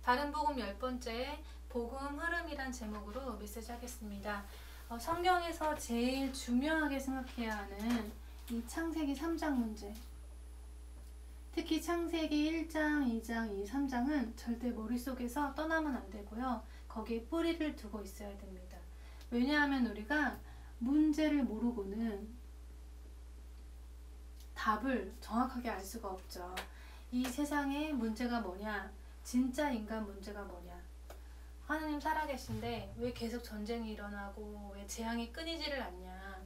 다른 복음 10번째 복음 흐름이란 제목으로 메시지 하겠습니다. 성경에서 제일 중요하게 생각해야 하는 이 창세기 3장 문제, 특히 창세기 1장, 2장, 2, 3장은 절대 머릿속에서 떠나면 안 되고요. 거기에 뿌리를 두고 있어야 됩니다. 왜냐하면 우리가 문제를 모르고는 답을 정확하게 알 수가 없죠. 이 세상의 문제가 뭐냐? 진짜 인간 문제가 뭐냐? 하나님 살아계신데 왜 계속 전쟁이 일어나고 왜 재앙이 끊이지를 않냐?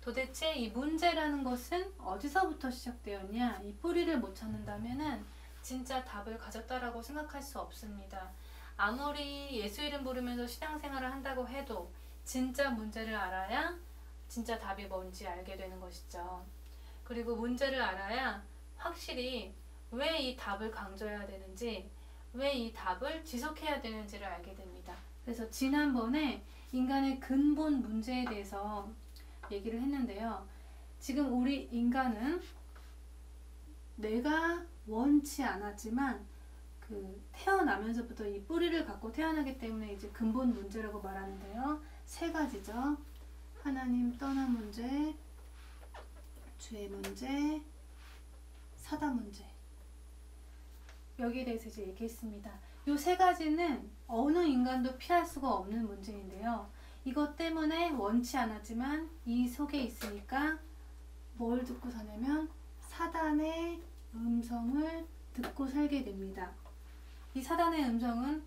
도대체 이 문제라는 것은 어디서부터 시작되었냐? 이 뿌리를 못 찾는다면은 진짜 답을 가졌다라고 생각할 수 없습니다. 아무리 예수 이름 부르면서 신앙생활을 한다고 해도 진짜 문제를 알아야 진짜 답이 뭔지 알게 되는 것이죠. 그리고 문제를 알아야 확실히 왜 이 답을 강조해야 되는지, 왜 이 답을 지속해야 되는지를 알게 됩니다. 그래서 지난번에 인간의 근본 문제에 대해서 얘기를 했는데요. 지금 우리 인간은 내가 원치 않았지만 태어나면서부터 이 뿌리를 갖고 태어나기 때문에 이제 근본 문제라고 말하는데요. 세 가지죠. 하나님 떠난 문제, 죄 문제, 사단 문제. 여기에 대해서 이제 얘기했습니다. 이 세 가지는 어느 인간도 피할 수가 없는 문제인데요. 이것 때문에 원치 않았지만 이 속에 있으니까 뭘 듣고 사냐면 사단의 음성을 듣고 살게 됩니다. 이 사단의 음성은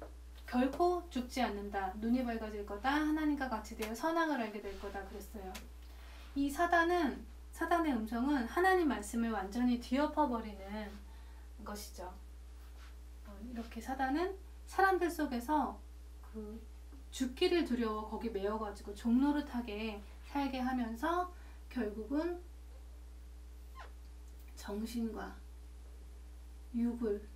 결코 죽지 않는다. 눈이 밝아질 거다. 하나님과 같이 되어 선악을 알게 될 거다. 그랬어요. 이 사단의 음성은 하나님 말씀을 완전히 뒤엎어버리는 것이죠. 이렇게 사단은 사람들 속에서 죽기를 두려워 거기 매여가지고 종노릇하게 살게 하면서 결국은 정신과 육을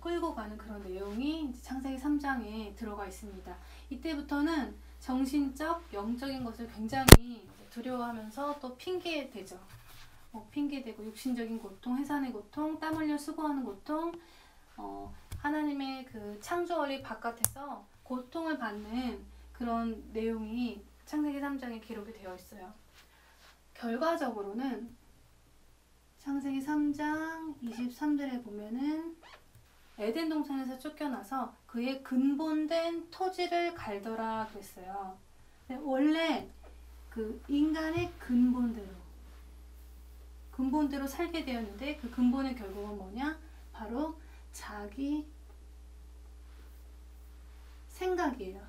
끌고 가는 그런 내용이 창세기 3장에 들어가 있습니다. 이때부터는 정신적, 영적인 것을 굉장히 두려워하면서 또 핑계대죠. 핑계대고 육신적인 고통, 해산의 고통, 땀 흘려 수고하는 고통, 하나님의 그 창조 원리 바깥에서 고통을 받는 그런 내용이 창세기 3장에 기록이 되어 있어요. 결과적으로는 창세기 3장 23절에 보면은 에덴 동산에서 쫓겨나서 그의 근본된 토지를 갈더라 그랬어요. 원래 그 인간의 근본대로 살게 되었는데 그 근본의 결국은 뭐냐? 바로 자기 생각이에요.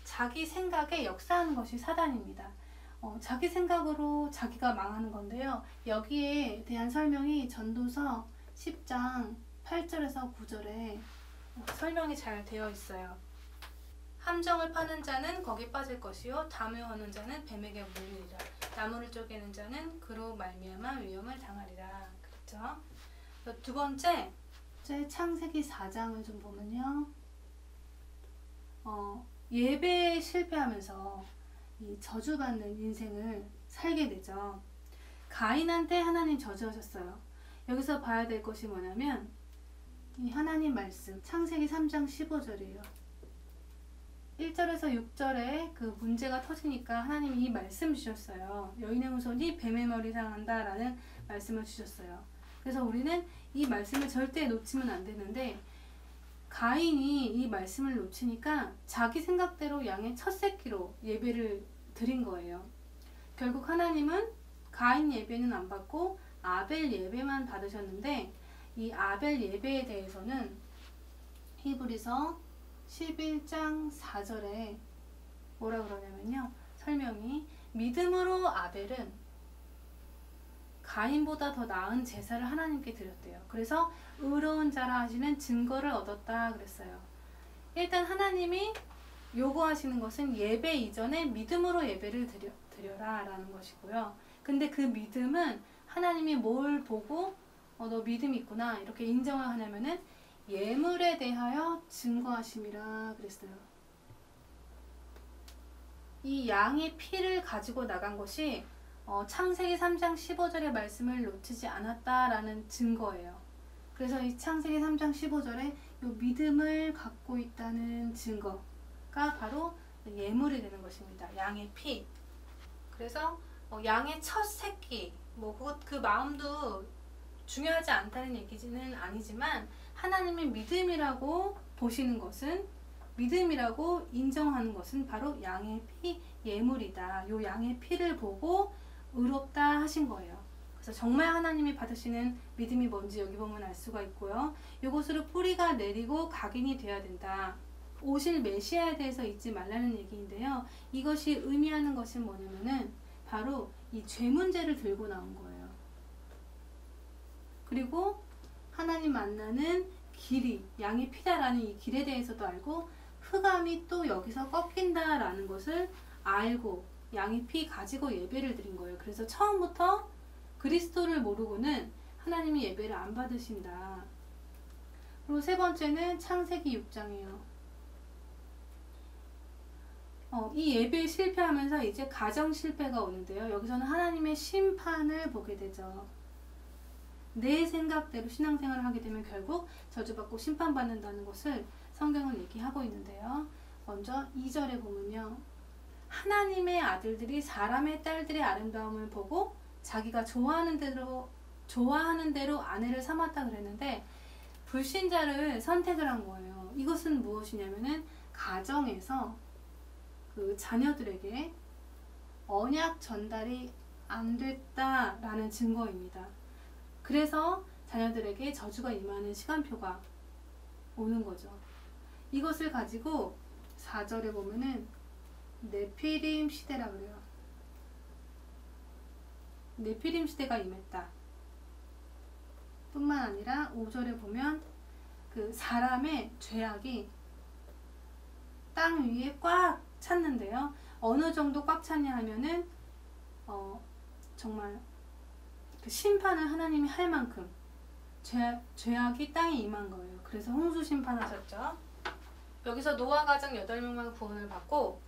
자기 생각에 역사하는 것이 사단입니다. 자기 생각으로 자기가 망하는 건데요. 여기에 대한 설명이 전도서 10장 8절에서 9절에 설명이 잘 되어 있어요. 함정을 파는 자는 거기 빠질 것이요 담요하는 자는 뱀에게 물리리라. 나무를 쪼개는 자는 그로 말미암아 위험을 당하리라. 그렇죠? 두 번째 창세기 4장을 좀 보면요. 예배에 실패하면서 이 저주받는 인생을 살게 되죠. 가인한테 하나님 저주하셨어요. 여기서 봐야 될 것이 뭐냐면 이 하나님 말씀 창세기 3장 15절이에요. 1절에서 6절에 그 문제가 터지니까 하나님이 이 말씀 주셨어요. 여인의 후손이 뱀의 머리 상한다 라는 말씀을 주셨어요. 그래서 우리는 이 말씀을 절대 놓치면 안 되는데 가인이 이 말씀을 놓치니까 자기 생각대로 양의 첫 새끼로 예배를 드린 거예요. 결국 하나님은 가인 예배는 안 받고 아벨 예배만 받으셨는데 이 아벨 예배에 대해서는 히브리서 11장 4절에 뭐라 그러냐면요. 설명이 믿음으로 아벨은 가인보다 더 나은 제사를 하나님께 드렸대요. 그래서 의로운 자라 하시는 증거를 얻었다 그랬어요. 일단 하나님이 요구하시는 것은 예배 이전에 믿음으로 예배를 드려라 라는 것이고요. 근데 그 믿음은 하나님이 뭘 보고 너 믿음이 있구나 이렇게 인정을 하냐면은 예물에 대하여 증거하심이라 그랬어요. 이 양의 피를 가지고 나간 것이 창세기 3장 15절의 말씀을 놓치지 않았다라는 증거예요. 그래서 이 창세기 3장 15절에 요 믿음을 갖고 있다는 증거가 바로 예물이 되는 것입니다. 양의 피. 그래서 양의 첫 새끼, 그 마음도 중요하지 않다는 얘기는 아니지만 하나님의 믿음이라고 보시는 것은, 믿음이라고 인정하는 것은 바로 양의 피, 예물이다. 요 양의 피를 보고 의롭다 하신 거예요. 그래서 정말 하나님이 받으시는 믿음이 뭔지 여기 보면 알 수가 있고요. 이것으로 뿌리가 내리고 각인이 되어야 된다. 오실 메시아에 대해서 잊지 말라는 얘기인데요. 이것이 의미하는 것이 뭐냐면은 바로 이 죄 문제를 들고 나온 거예요. 그리고 하나님 만나는 길이 양의 피다라는 이 길에 대해서도 알고 흑암이 또 여기서 꺾인다라는 것을 알고 양의 피 가지고 예배를 드린 거예요. 그래서 처음부터 그리스도를 모르고는 하나님이 예배를 안 받으신다. 그리고 세 번째는 창세기 6장이에요. 이 예배에 실패하면서 이제 가정 실패가 오는데요. 여기서는 하나님의 심판을 보게 되죠. 내 생각대로 신앙생활을 하게 되면 결국 저주받고 심판받는다는 것을 성경은 얘기하고 있는데요. 먼저 2절에 보면요. 하나님의 아들들이 사람의 딸들의 아름다움을 보고 자기가 좋아하는 대로 아내를 삼았다 그랬는데 불신자를 선택을 한 거예요. 이것은 무엇이냐면은 가정에서 그 자녀들에게 언약 전달이 안 됐다라는 증거입니다. 그래서 자녀들에게 저주가 임하는 시간표가 오는 거죠. 이것을 가지고 4절에 보면은 네피림 시대라 그래요. 네피림 시대가 임했다. 뿐만 아니라 5절에 보면 그 사람의 죄악이 땅 위에 꽉 찼는데요. 어느 정도 꽉 찼냐 하면은 정말 그 심판을 하나님이 할 만큼 죄악이 땅에 임한 거예요. 그래서 홍수 심판하셨죠. 여기서 노아 가정 8명만 구원을 받고,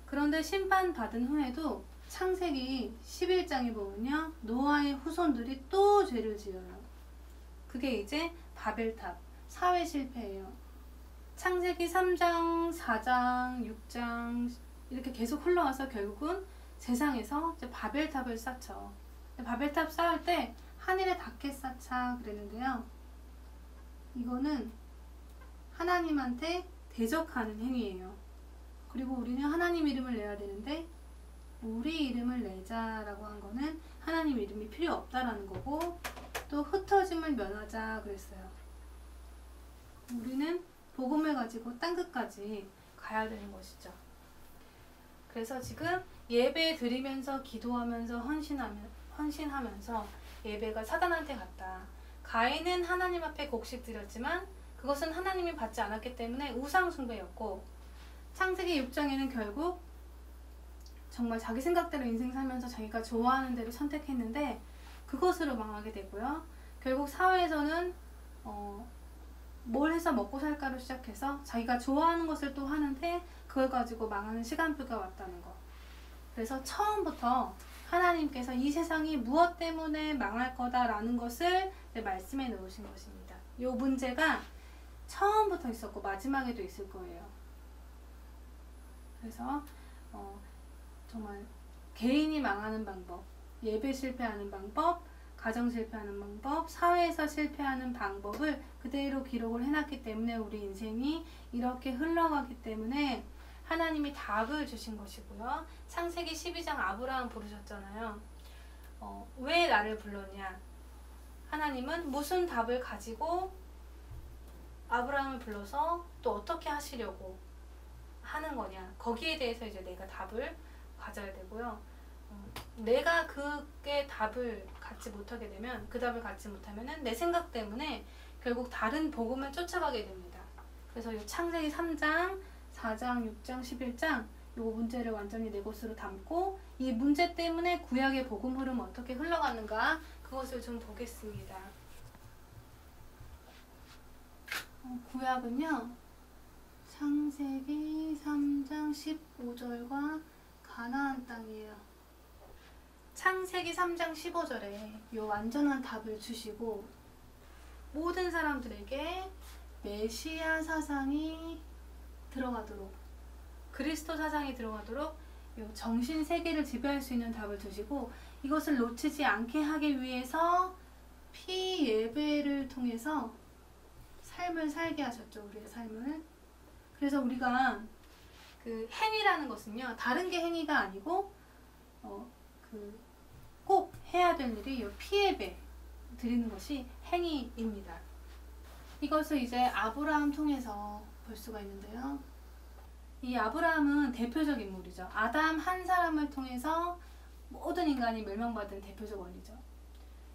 그런데 심판받은 후에도 창세기 11장에 보면요. 노아의 후손들이 또 죄를 지어요. 그게 이제 바벨탑, 사회 실패예요. 창세기 3장, 4장, 6장 이렇게 계속 흘러와서 결국은 세상에서 이제 바벨탑을 쌓죠. 바벨탑 쌓을 때 하늘에 닿게 쌓자 그랬는데요. 이거는 하나님한테 대적하는 행위예요. 그리고 우리는 하나님 이름을 내야 되는데 우리 이름을 내자라고 한 거는 하나님 이름이 필요 없다라는 거고, 또 흩어짐을 면하자 그랬어요. 우리는 복음을 가지고 땅끝까지 가야 되는 것이죠. 그래서 지금 예배 드리면서 기도하면서 헌신하면서 예배가 사단한테 갔다. 가인은 하나님 앞에 곡식 드렸지만 그것은 하나님이 받지 않았기 때문에 우상 숭배였고, 창세기 6장에는 결국 정말 자기 생각대로 인생 살면서 자기가 좋아하는 대로 선택했는데 그것으로 망하게 되고요. 결국 사회에서는 뭘 해서 먹고 살까로 시작해서 자기가 좋아하는 것을 또 하는데 그걸 가지고 망하는 시간표가 왔다는 거. 그래서 처음부터 하나님께서 이 세상이 무엇 때문에 망할 거다라는 것을 말씀해 놓으신 것입니다. 이 문제가 처음부터 있었고 마지막에도 있을 거예요. 그래서 정말 개인이 망하는 방법, 예배 실패하는 방법, 가정 실패하는 방법, 사회에서 실패하는 방법을 그대로 기록을 해놨기 때문에 우리 인생이 이렇게 흘러가기 때문에 하나님이 답을 주신 것이고요. 창세기 12장 아브라함 부르셨잖아요. 왜 나를 불렀냐? 하나님은 무슨 답을 가지고 아브라함을 불러서 또 어떻게 하시려고 하는 거냐? 거기에 대해서 이제 내가 답을 가져야 되고요. 내가 그게 답을 갖지 못하게 되면, 그 답을 갖지 못하면은 내 생각 때문에 결국 다른 복음을 쫓아가게 됩니다. 그래서 이 창세기 3장, 4장, 6장, 11장 이 문제를 완전히 내 것으로 담고 이 문제 때문에 구약의 복음 흐름 어떻게 흘러가는가 그것을 좀 보겠습니다. 구약은요. 창세기 3장 15절과 가나안 땅이에요. 창세기 3장 15절에 이 완전한 답을 주시고 모든 사람들에게 메시아 사상이 들어가도록, 그리스도 사상이 들어가도록 요 정신 세계를 지배할 수 있는 답을 주시고, 이것을 놓치지 않게 하기 위해서 피 예배를 통해서 삶을 살게 하셨죠. 우리의 삶을. 그래서 우리가 그 행위라는 것은요, 다른 게 행위가 아니고 꼭 해야 될 일이 요 피예배 드리는 것이 행위입니다. 이것을 이제 아브라함 통해서 볼 수가 있는데요. 이 아브라함은 대표적 인물이죠. 아담 한 사람을 통해서 모든 인간이 멸망받은 대표적 원리죠.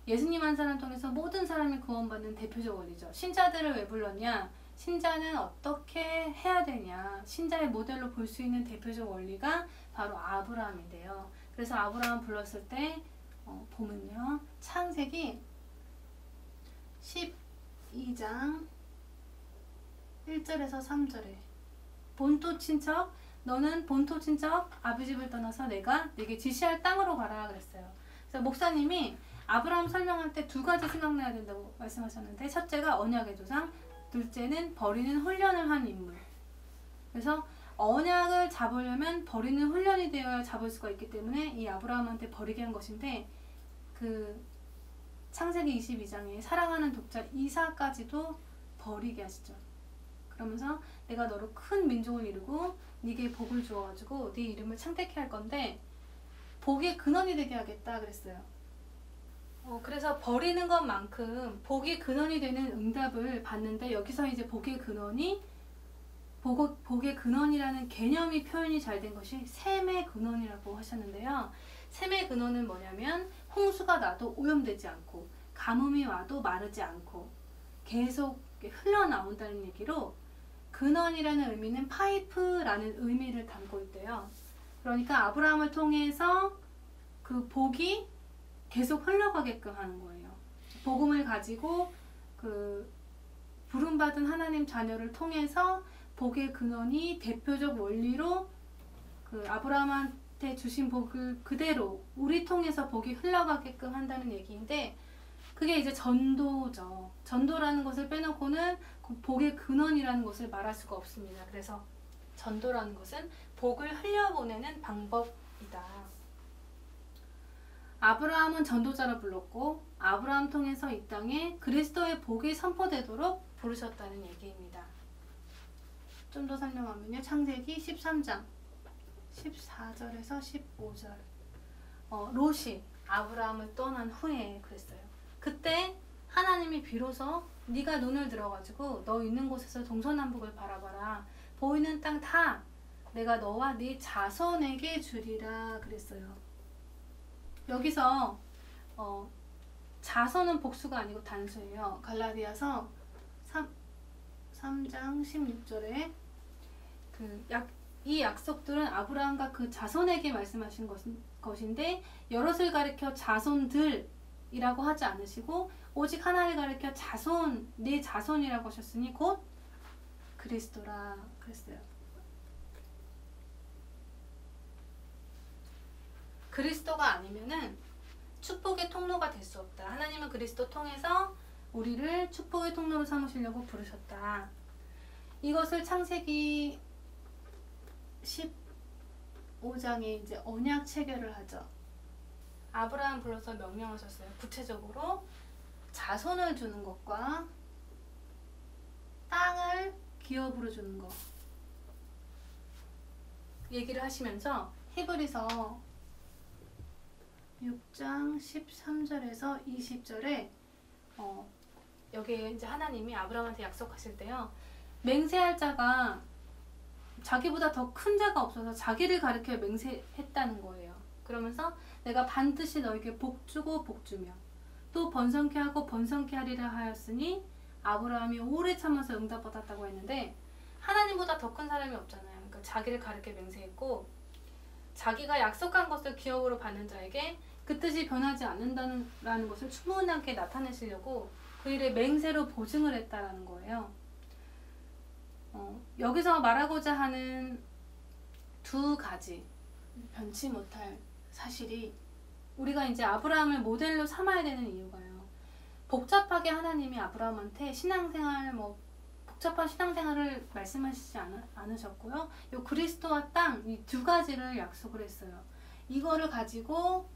예수님 한 사람 통해서 모든 사람이 구원받는 대표적 원리죠. 신자들을 왜 불렀냐? 신자는 어떻게 해야 되냐? 신자의 모델로 볼 수 있는 대표적 원리가 바로 아브라함인데요. 그래서 아브라함 불렀을 때 보면요, 창세기 12장 1절에서 3절에 본토 친척, 너는 본토 친척 아비 집을 떠나서 내가 네게 지시할 땅으로 가라 그랬어요. 그래서 목사님이 아브라함 설명할 때 두 가지 생각나야 된다고 말씀하셨는데, 첫째가 언약의 조상, 둘째는 버리는 훈련을 한 인물. 그래서 언약을 잡으려면 버리는 훈련이 되어야 잡을 수가 있기 때문에 이 아브라함한테 버리게 한 것인데, 그 창세기 22장에 사랑하는 독자 이삭까지도 버리게 하시죠. 그러면서 내가 너로 큰 민족을 이루고 네게 복을 주어가지고 네 이름을 창대케 할 건데 복의 근원이 되게 하겠다 그랬어요. 그래서 버리는 것만큼 복의 근원이 되는 응답을 받는데, 여기서 이제 복의 근원이라는 개념이 표현이 잘 된 것이 샘의 근원이라고 하셨는데요. 샘의 근원은 뭐냐면 홍수가 나도 오염되지 않고 가뭄이 와도 마르지 않고 계속 흘러나온다는 얘기로, 근원이라는 의미는 파이프라는 의미를 담고 있대요. 그러니까 아브라함을 통해서 그 복이 계속 흘러가게끔 하는 거예요. 복음을 가지고 그 부름받은 하나님 자녀를 통해서 복의 근원이 대표적 원리로 그 아브라함한테 주신 복을 그대로 우리 통해서 복이 흘러가게끔 한다는 얘기인데, 그게 이제 전도죠. 전도라는 것을 빼놓고는 그 복의 근원이라는 것을 말할 수가 없습니다. 그래서 전도라는 것은 복을 흘려보내는 방법이다. 아브라함은 전도자라 불렀고, 아브라함 통해서 이 땅에 그리스도의 복이 선포되도록 부르셨다는 얘기입니다. 좀 더 설명하면요, 창세기 13장 14절에서 15절, 롯이 아브라함을 떠난 후에 그랬어요. 그때 하나님이 비로소 네가 눈을 들어가지고 너 있는 곳에서 동서남북을 바라봐라. 보이는 땅 다 내가 너와 네 자손에게 주리라 그랬어요. 여기서 자손은 복수가 아니고 단수예요. 갈라디아서 3장 16절에 이 약속들은 아브라함과 그 자손에게 말씀하신 것인데, 여럿을 가리켜 자손들이라고 하지 않으시고 오직 하나를 가리켜 자손, 네 자손이라고 하셨으니 곧 그리스도라 그랬어요. 그리스도가 아니면은 축복의 통로가 될 수 없다. 하나님은 그리스도 통해서 우리를 축복의 통로로 삼으시려고 부르셨다. 이것을 창세기 15장에 이제 언약 체결을 하죠. 아브라함 불러서 명령하셨어요. 구체적으로 자손을 주는 것과 땅을 기업으로 주는 것 얘기를 하시면서 히브리서 6장 13절에서 20절에 여기에 이제 하나님이 아브라함한테 약속하실 때요, 맹세할 자가 자기보다 더 큰 자가 없어서 자기를 가리켜 맹세했다는 거예요. 그러면서 내가 반드시 너에게 복주고 복주며 또 번성케 하고 번성케 하리라 하였으니 아브라함이 오래 참아서 응답받았다고 했는데, 하나님보다 더 큰 사람이 없잖아요. 그러니까 자기를 가리켜 맹세했고, 자기가 약속한 것을 기업으로 받는 자에게 그 뜻이 변하지 않는다는 것을 충분하게 나타내시려고 그 일의 맹세로 보증을 했다라는 거예요. 여기서 말하고자 하는 두 가지 변치 못할 사실이, 우리가 이제 아브라함을 모델로 삼아야 되는 이유가요, 복잡하게 하나님이 아브라함한테 신앙생활 복잡한 신앙생활을 말씀하시지 않으셨고요. 요 그리스도와 땅 이 두 가지를 약속을 했어요. 이거를 가지고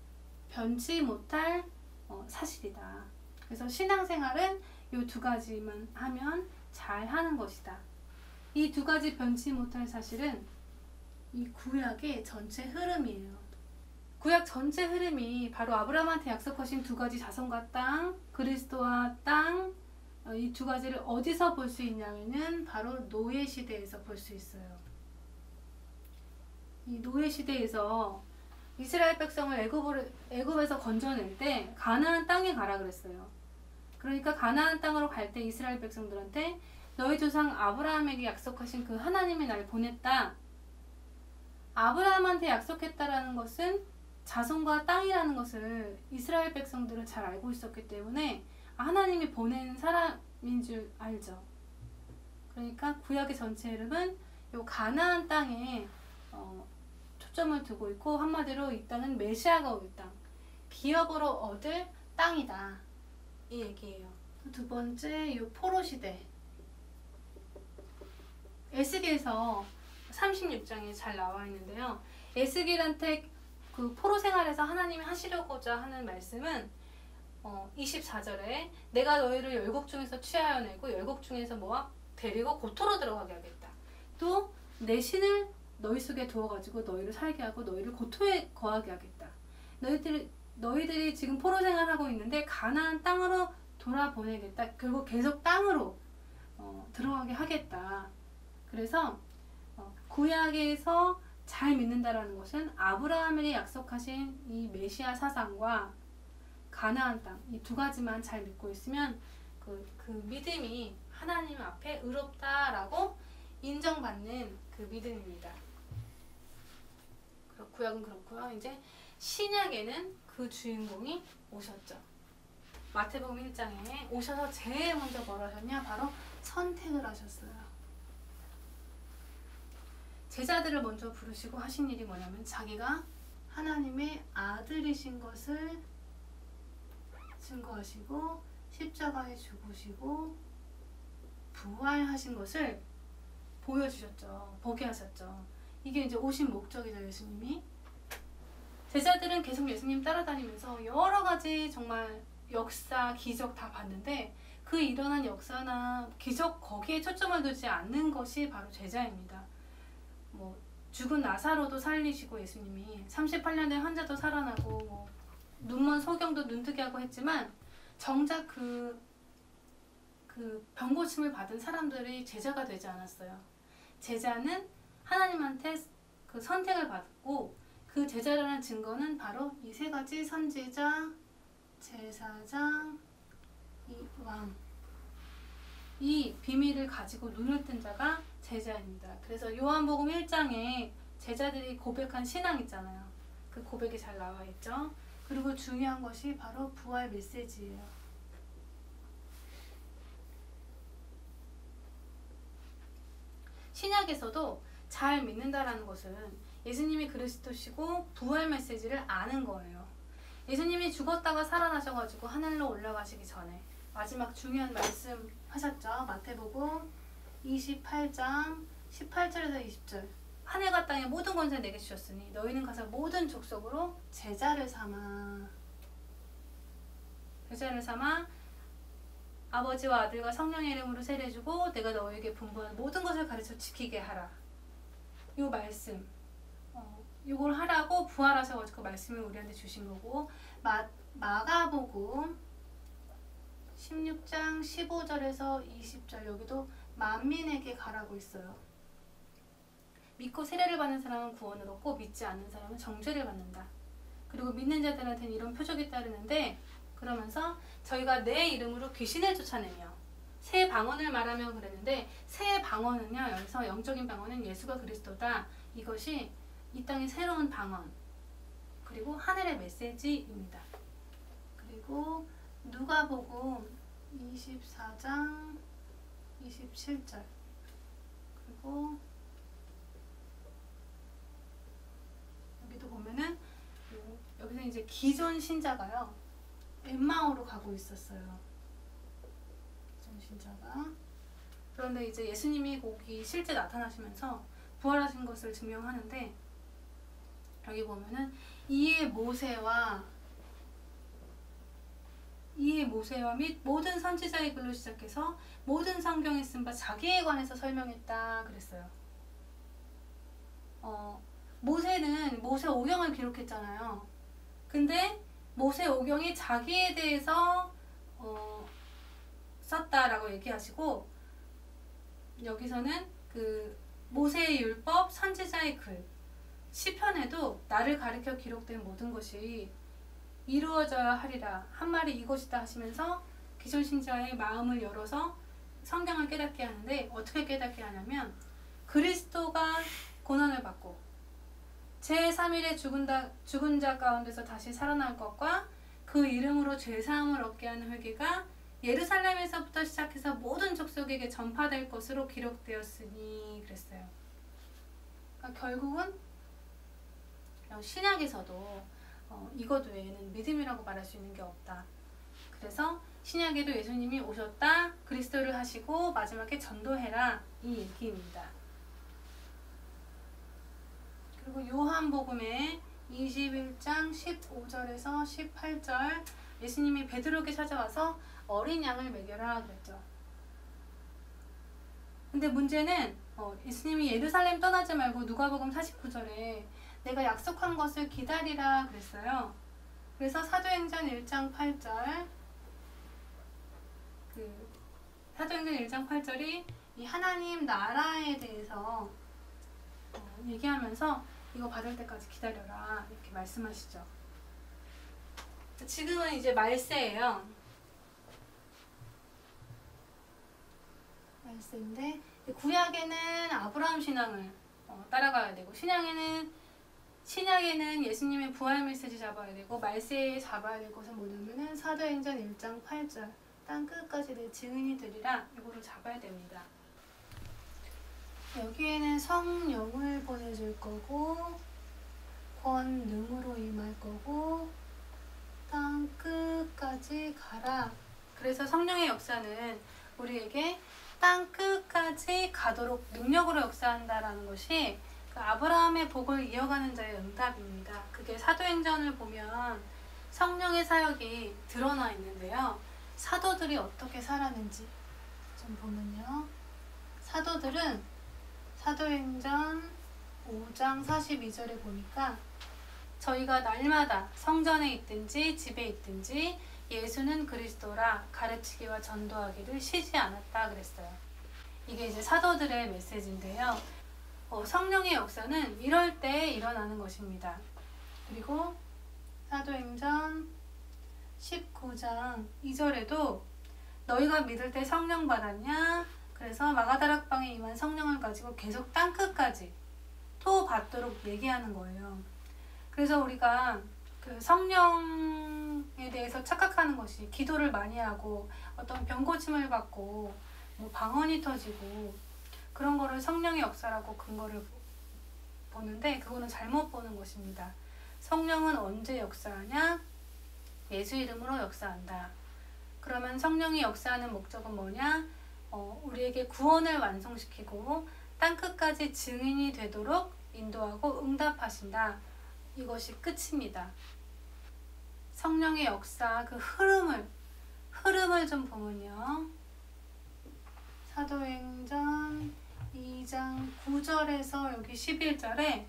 변치 못할 사실이다. 그래서 신앙생활은 요 두 가지만 하면 잘 하는 것이다. 이 두 가지 변치 못할 사실은 이 구약의 전체 흐름이에요. 구약 전체 흐름이 바로 아브라함한테 약속하신 두 가지 자손과 땅, 그리스도와 땅, 이 두 가지를 어디서 볼 수 있냐면은 바로 노예 시대에서 볼 수 있어요. 이 노예 시대에서 이스라엘 백성을 애굽에서 건져낼 때 가나안 땅에 가라 그랬어요. 그러니까 가나안 땅으로 갈 때 이스라엘 백성들한테 너희 조상 아브라함에게 약속하신 그 하나님이 날 보냈다. 아브라함한테 약속했다라는 것은 자손과 땅이라는 것을 이스라엘 백성들은 잘 알고 있었기 때문에 하나님이 보낸 사람인 줄 알죠. 그러니까 구약의 전체 흐름은 요 가나안 땅에 초점을 두고 있고, 한마디로 이 땅은 메시아가 올 땅, 기업으로 얻을 땅이다, 이 얘기예요. 두 번째, 요 포로 시대. 에스겔에서 36장에 잘 나와 있는데요. 에스겔한테 그 포로 생활에서 하나님이 하시려고자 하는 말씀은 24절에 내가 너희를 열국 중에서 취하여 내고 열국 중에서 모아 데리고 고토로 들어가게 하겠다. 또 내 신을 너희 속에 두어가지고 너희를 살게 하고 너희를 고토에 거하게 하겠다. 너희들이 지금 포로 생활하고 있는데 가나안 땅으로 돌아보내겠다. 결국 계속 땅으로 들어가게 하겠다. 그래서 구약에서 잘 믿는다라는 것은 아브라함에게 약속하신 이 메시아 사상과 가나안 땅, 이 두 가지만 잘 믿고 있으면 그 믿음이 하나님 앞에 의롭다라고 인정받는 그 믿음입니다. 구약은 그렇고요. 이제 신약에는 그 주인공이 오셨죠. 마태복음 1장에 오셔서 제일 먼저 뭘 하셨냐? 바로 선택을 하셨어요. 제자들을 먼저 부르시고 하신 일이 뭐냐면 자기가 하나님의 아들이신 것을 증거하시고 십자가에 죽으시고 부활하신 것을 보여주셨죠. 보게 하셨죠. 이게 이제 오신 목적이죠. 예수님이. 제자들은 계속 예수님 따라다니면서 여러 가지 정말 역사, 기적 다 봤는데 그 일어난 역사나 기적 거기에 초점을 두지 않는 것이 바로 제자입니다. 죽은 나사로도 살리시고 예수님이 38년 된 환자도 살아나고 눈먼 소경도 눈뜨게 하고 했지만 정작 그 병고침을 받은 사람들이 제자가 되지 않았어요. 제자는 하나님한테 그 선택을 받고 그 제자라는 증거는 바로 이 세 가지 선지자, 제사장, 이 왕. 이 비밀을 가지고 눈을 뜬 자가 제자입니다. 그래서 요한복음 1장에 제자들이 고백한 신앙 있잖아요. 그 고백이 잘 나와 있죠. 그리고 중요한 것이 바로 부활 메시지예요. 신약에서도 잘 믿는다라는 것은 예수님이 그리스도시고 부활 메시지를 아는 거예요. 예수님이 죽었다가 살아나셔가지고 하늘로 올라가시기 전에 마지막 중요한 말씀 하셨죠. 마태복음 28장 18절에서 20절. 하늘과 땅의 모든 권세 내게 주셨으니 너희는 가서 모든 족속으로 제자를 삼아 아버지와 아들과 성령의 이름으로 세례주고 내가 너희에게 분부한 모든 것을 가르쳐 지키게 하라. 이 말씀 이걸 하라고 부활하셔가지고 말씀을 우리한테 주신 거고, 마가복음 16장 15절에서 20절 여기도 만민에게 가라고 있어요. 믿고 세례를 받는 사람은 구원을 얻고 믿지 않는 사람은 정죄를 받는다. 그리고 믿는 자들한테는 이런 표적이 따르는데, 그러면서 저희가 내 이름으로 귀신을 쫓아내며 새 방언을 말하며 그랬는데, 새 방언은요, 여기서 영적인 방언은 예수가 그리스도다. 이것이 이 땅의 새로운 방언, 그리고 하늘의 메시지입니다. 그리고 누가복음 24장 27절, 그리고 여기도 보면은 여기서 이제 기존 신자가요 엠마오로 가고 있었어요. 기존신자가. 그런데 이제 예수님이 거기 실제 나타나시면서 부활하신 것을 증명하는데, 여기 보면은 이에 모세와 및 모든 선지자의 글로 시작해서 모든 성경에 쓴 바 자기에 관해서 설명했다 그랬어요. 모세는 모세 오경을 기록했잖아요. 근데 모세 오경이 자기에 대해서 썼다라고 얘기하시고, 여기서는 그 모세의 율법, 선지자의 글, 시편에도 나를 가리켜 기록된 모든 것이 이루어져야 하리라, 한 말이 이것이다 하시면서 기존 신자의 마음을 열어서 성경을 깨닫게 하는데, 어떻게 깨닫게 하냐면 그리스도가 고난을 받고 제3일에 죽은 자 가운데서 다시 살아날 것과 그 이름으로 죄사함을 얻게 하는 회개가 예루살렘에서부터 시작해서 모든 족속에게 전파될 것으로 기록되었으니 그랬어요. 그러니까 결국은 신약에서도 이것 외에는 믿음이라고 말할 수 있는 게 없다. 그래서 신약에도 예수님이 오셨다, 그리스도를 하시고 마지막에 전도해라, 이 얘기입니다. 그리고 요한복음의 21장 15절에서 18절, 예수님이 베드로에게 찾아와서 어린 양을 먹여라 그랬죠. 근데 문제는 예수님이 예루살렘 떠나지 말고 누가복음 49절에 내가 약속한 것을 기다리라 그랬어요. 그래서 사도행전 1장 8절, 사도행전 1장 8절이 이 하나님 나라에 대해서 얘기하면서 이거 받을 때까지 기다려라 이렇게 말씀하시죠. 지금은 이제 말세예요. 말세인데, 구약에는 아브라함 신앙을 따라가야 되고, 신약에는 예수님의 부활 메시지 잡아야 되고, 말세에 잡아야 될 것은 뭐냐면은 사도행전 1장 8절 땅 끝까지 내 증인이 되리라, 이거를 잡아야 됩니다. 여기에는 성령을 보내줄 거고, 권능으로 임할 거고, 땅 끝까지 가라. 그래서 성령의 역사는 우리에게 땅 끝까지 가도록 능력으로 역사한다라는 것이 그 아브라함의 복을 이어가는 자의 응답입니다. 그게 사도행전을 보면 성령의 사역이 드러나 있는데요. 사도들이 어떻게 살았는지 좀 보면요. 사도들은 사도행전 5장 42절에 보니까 저희가 날마다 성전에 있든지 집에 있든지 예수는 그리스도라 가르치기와 전도하기를 쉬지 않았다 그랬어요. 이게 이제 사도들의 메시지인데요. 성령의 역사는 이럴 때 일어나는 것입니다. 그리고 사도행전 19장 2절에도 너희가 믿을 때 성령 받았냐? 그래서 마가다락방에 임한 성령을 가지고 계속 땅끝까지 또 받도록 얘기하는 거예요. 그래서 우리가 그 성령에 대해서 착각하는 것이 기도를 많이 하고 어떤 병 고침을 받고 뭐 방언이 터지고 그런 거를 성령의 역사라고 근거를 보는데, 그거는 잘못 보는 것입니다. 성령은 언제 역사하냐? 예수 이름으로 역사한다. 그러면 성령이 역사하는 목적은 뭐냐? 우리에게 구원을 완성시키고 땅끝까지 증인이 되도록 인도하고 응답하신다. 이것이 끝입니다. 성령의 역사 그 흐름을 좀 보면요. 사도행전 2장 9절에서 여기 11절에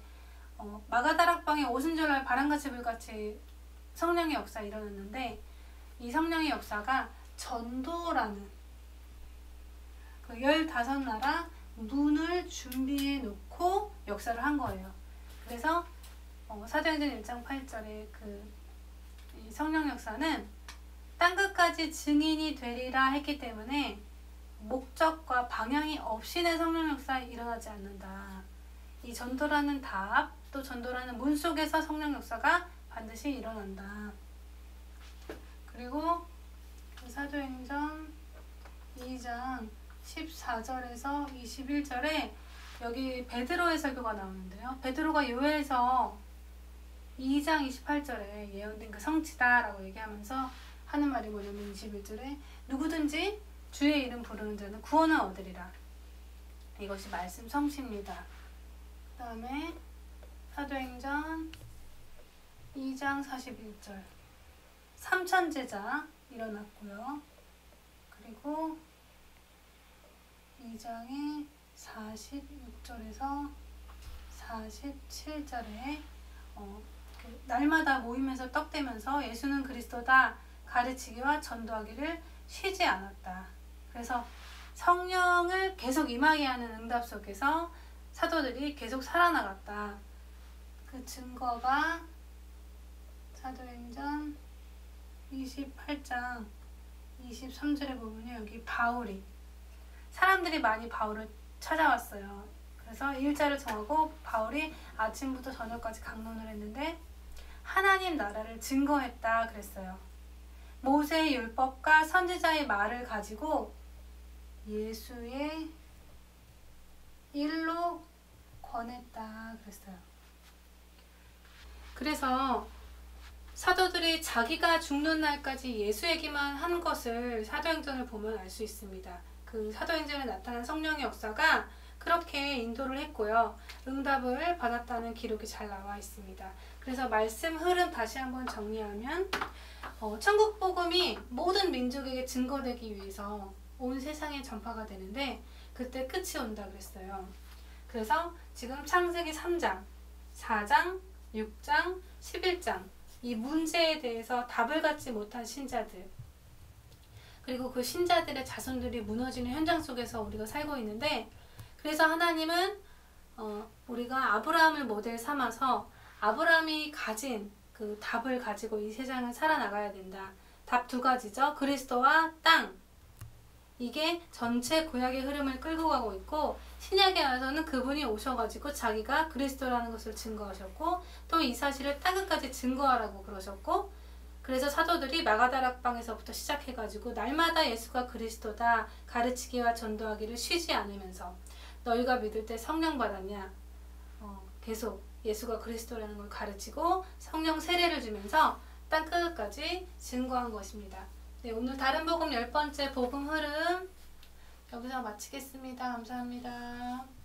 마가다락방에 오순절날 바람같이 불같이 성령의 역사 일어났는데, 이 성령의 역사가 전도라는 그 15나라 문을 준비해 놓고 역사를 한 거예요. 그래서 사도행전 1장 8절에 이 성령 역사는 땅끝까지 증인이 되리라 했기 때문에 목적과 방향이 없이는 성령 역사가 일어나지 않는다. 이 전도라는 답, 또 전도라는 문 속에서 성령 역사가 반드시 일어난다. 그리고 사도행전 2장 14절에서 21절에 여기 베드로의 설교가 나오는데요. 베드로가 요엘서 2장 28절에 예언된 그 성취다 라고 얘기하면서 하는 말이 뭐냐면 21절에 누구든지 주의 이름 부르는 자는 구원을 얻으리라. 이것이 말씀 성취입니다. 그 다음에 사도행전 2장 41절 3천 제자 일어났고요. 그리고 2장의 46절에서 47절에 날마다 모이면서 떡대면서 예수는 그리스도다 가르치기와 전도하기를 쉬지 않았다. 그래서 성령을 계속 임하게 하는 응답 속에서 사도들이 계속 살아나갔다. 그 증거가 사도행전 28장 23절에 보면 여기 바울이 사람들이 많이 바울을 찾아왔어요. 그래서 일자를 정하고 바울이 아침부터 저녁까지 강론을 했는데 하나님 나라를 증거했다 그랬어요. 모세의 율법과 선지자의 말을 가지고 예수의 일로 권했다 그랬어요. 그래서 사도들이 자기가 죽는 날까지 예수 얘기만 한 것을 사도행전을 보면 알 수 있습니다. 그 사도행전에 나타난 성령의 역사가 그렇게 인도를 했고요. 응답을 받았다는 기록이 잘 나와 있습니다. 그래서 말씀 흐름 다시 한번 정리하면 천국 복음이 모든 민족에게 증거되기 위해서 온 세상에 전파가 되는데 그때 끝이 온다 그랬어요. 그래서 지금 창세기 3장, 4장, 6장, 11장 이 문제에 대해서 답을 갖지 못한 신자들 그리고 그 신자들의 자손들이 무너지는 현장 속에서 우리가 살고 있는데 그래서 하나님은 우리가 아브라함을 모델 삼아서 아브라함이 가진 그 답을 가지고 이 세상을 살아나가야 된다. 답 두 가지죠. 그리스도와 땅. 이게 전체 구약의 흐름을 끌고 가고 있고 신약에 와서는 그분이 오셔가지고 자기가 그리스도라는 것을 증거하셨고 또 이 사실을 땅끝까지 증거하라고 그러셨고 그래서 사도들이 마가다락방에서부터 시작해가지고 날마다 예수가 그리스도다 가르치기와 전도하기를 쉬지 않으면서 너희가 믿을 때 성령 받았냐 계속 예수가 그리스도라는 걸 가르치고 성령 세례를 주면서 땅끝까지 증거한 것입니다. 네, 오늘 다른 복음 10번째 복음 흐름 여기서 마치겠습니다. 감사합니다.